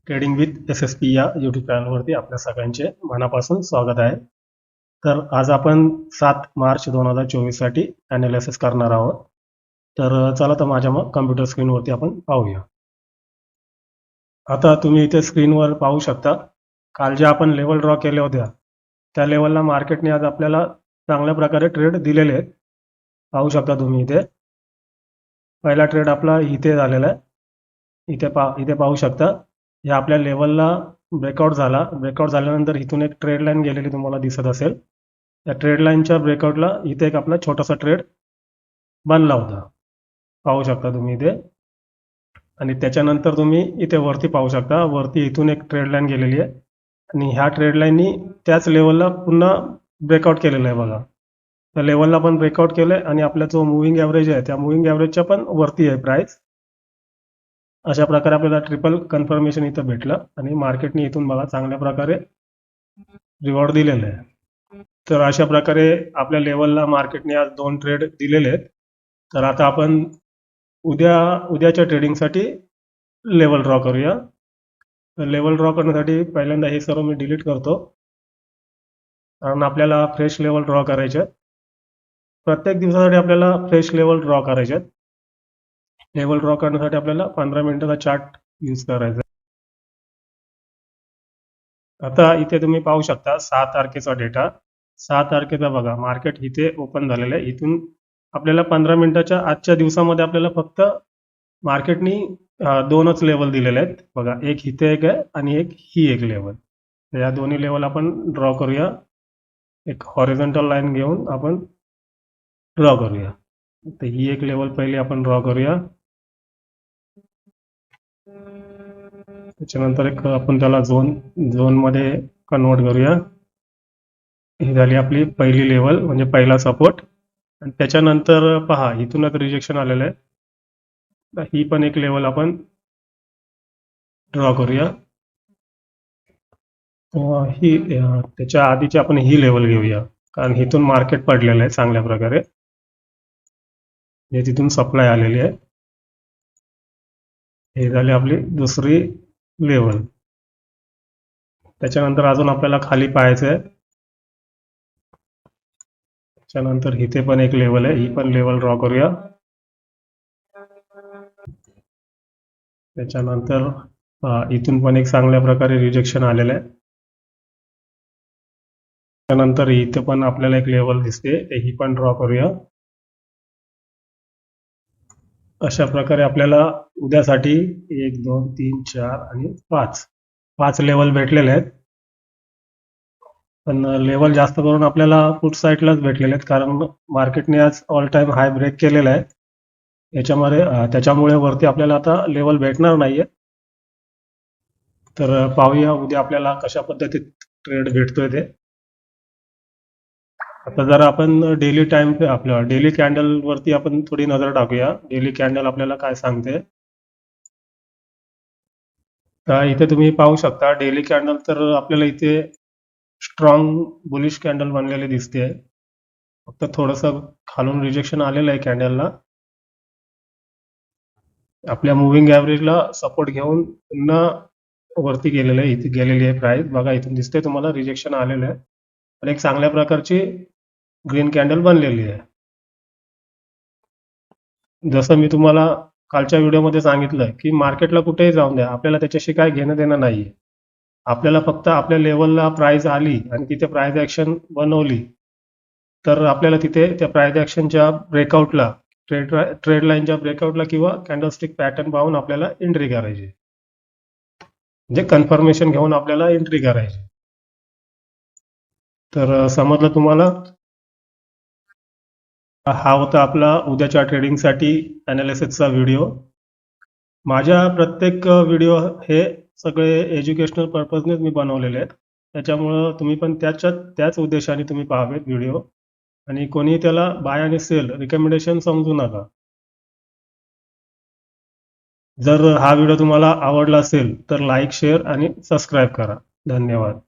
Trading with SSP या YouTube चॅनलवरती आपल्या सगळ्यांचे मनापासून स्वागत आहे. तर आज आपण 7 मार्च 2024 साठी ॲनालिसिस करणार आहोत. तर चला तर माझ्या कम्प्युटर स्क्रीनवरती आपण पाहूया. आता तुम्ही इथे स्क्रीनवर पाहू शकता, काल ज्या आपण लेवल ड्रॉ केल्या होत्या त्या लेवलला मार्केटने आज आपल्याला चांगल्या प्रकारे ट्रेड दिलेले आहेत. पाहू शकता तुम्ही इथे पहिला ट्रेड आपला इथे झालेला आहे. इथे पाहू शकता, या आपल्या लेवलला ब्रेकआउट झाल्यानंतर इथून एक ट्रेड लाईन गेलेली तुम्हाला दिसत असेल. त्या ट्रेड लाईनच्या ब्रेकआउटला इथे एक आपला छोटासा ट्रेड बनला होता, पाहू शकता तुम्ही इथे. आणि त्याच्यानंतर तुम्ही इथे वरती पाहू शकता, वरती इथून एक ट्रेड लाईन गेलेली आहे आणि ह्या ट्रेड लाईननी त्याच लेवलला पुन्हा ब्रेकआउट केलेलं आहे बघा. त्या लेवलला पण ब्रेकआउट केलंय आणि आपला जो मुव्हिंग ॲव्हरेज आहे त्या मुव्हिंग ॲव्हरेजच्या पण वरती आहे प्राइस. अशा प्रकारे आपल्याला ट्रिपल कन्फर्मेशन इथं भेटलं आणि मार्केटने इथून बघा चांगल्या प्रकारे रिवॉर्ड दिलेलं आहे. तर अशा प्रकारे आपल्या लेवलला मार्केटने आज 2 ट्रेड दिलेले आहेत. तर आता आपण उद्याच्या ट्रेडिंगसाठी लेवल ड्रॉ करूया. तर लेवल ड्रॉ करण्यासाठी पहिल्यांदा हे सर्व मी डिलीट करतो, कारण आपल्याला फ्रेश लेवल ड्रॉ करायचे आहेत. प्रत्येक दिवसासाठी आपल्याला फ्रेश लेवल ड्रॉ करायचे आहेत. लेवल ड्रॉ करण्यासाठी आपल्याला 15 मिनिटाचा चार्ट यूज करायचा आहे. आता इथे तुम्ही पाहू शकता 6 तारखेचा डेटा. 6 तारखेचा बघा मार्केट इथे ओपन झालेलं आहे. इथून आपल्याला 15 मिनिटाच्या आजच्या दिवसामध्ये आपल्याला फक्त मार्केटनी 2च लेवल दिलेले आहेत बघा. एक इथे एक आहे आणि ही एक लेवल. तर या दोन्ही लेवल आपण ड्रॉ करूया. एक हॉरिझॉन्टल लाईन घेऊन आपण ड्रॉ करूया. तर ही एक लेवल पहिली आपण ड्रॉ करूया. त्याच्यानंतर एक आपण त्याला झोनमध्ये कन्वर्ट करूया. ही झाली आपली पहिली लेवल, म्हणजे पहिला सपोर्ट. आणि त्याच्यानंतर पहा इथूनच रिजेक्शन आलेलं आहे. तर ही पण एक लेवल आपण ड्रॉ करूया. ही त्याच्या आधीची आपण ही लेवल घेऊया, कारण इथून मार्केट पडलेलं आहे चांगल्या प्रकारे. तिथून सप्लाय आलेली आहे. हे झाली आपली दुसरी लेवल. त्याच्यानंतर अजून आपल्याला खाली पाहायचं आहे. त्याच्यानंतर इथे पण एक लेवल आहे, ही पण लेवल ड्रॉ करूया. त्याच्यानंतर इथून पण एक चांगल्या प्रकारे रिजेक्शन आलेलं आहे. त्यानंतर इथे पण आपल्याला एक लेवल दिसते, ही पण ड्रॉ करूया. अशा प्रकारे आपल्याला उद्यासाठी 1 2 3 4 आणि 5 लेवल भेटलेले आहेत. पण लेवल जास्त करून आपल्याला पुट साईडलाच भेटलेले आहेत, कारण मार्केटने आज ऑल टाइम हाय ब्रेक केलेला आहे. त्याच्यामुळे वरती आपल्याला आता लेवल भेटणार नाहीये. तर पाहूया उद्या आपल्याला कशा पद्धतीत ट्रेड भेटतोय ते. आता जर आपण आपल्या डेली कॅन्डल वरती आपण थोडी नजर टाकूया. डेली कॅन्डल आपल्याला काय सांगते. तर इथे तुम्ही पाहू शकता डेली कॅन्डल, तर आपल्याला इथे स्ट्रॉंग बुलिश कॅन्डल बनलेली दिसते. फक्त थोडंसं खालून रिजेक्शन आलेलं आहे कॅन्डलला. आपल्या मुव्हिंग ॲव्हरेजला सपोर्ट घेऊन पुन्हा वरती गेलेलं आहे. इथे गेलेली आहे प्राइस बघा, इथून दिसते तुम्हाला रिजेक्शन आलेलं आहे आणि एक चांगल्या प्रकारची ग्रीन कॅन्डल बनलेली आहे. जसं मी तुम्हाला कालच्या व्हिडिओमध्ये सांगितलं की मार्केटला कुठेही जाऊन द्या, आपल्याला त्याच्याशी काय घेणं देणं नाहीये. आपल्याला फक्त आपल्या लेवलला प्राइस आली आणि तिथे प्राइस ॲक्शन बनवली, तर आपल्याला तिथे त्या प्राइस ॲक्शनच्या ब्रेकआउटला, ट्रेड लाईनच्या ब्रेकआउटला किंवा कॅन्डलस्टिक पॅटर्न पाहून आपल्याला एंट्री करायची, म्हणजे कन्फर्मेशन घेऊन आपल्याला एंट्री करायची. तर समजलं तुम्हाला. हा होता आपला उद्याच्या ट्रेडिंगसाठी ॲनालिसिसचा व्हिडिओ. माझ्या प्रत्येक व्हिडिओ हे सगळे एज्युकेशनल पर्पजनेच मी बनवलेले आहेत. त्याच्यामुळं तुम्ही पण त्याच उद्देशाने तुम्ही पाहावेत व्हिडिओ, आणि कोणी त्याला बाय आणि सेल रिकमेंडेशन समजू नका. जर हा व्हिडिओ तुम्हाला आवडला असेल तर लाईक, शेअर आणि सबस्क्राईब करा. धन्यवाद.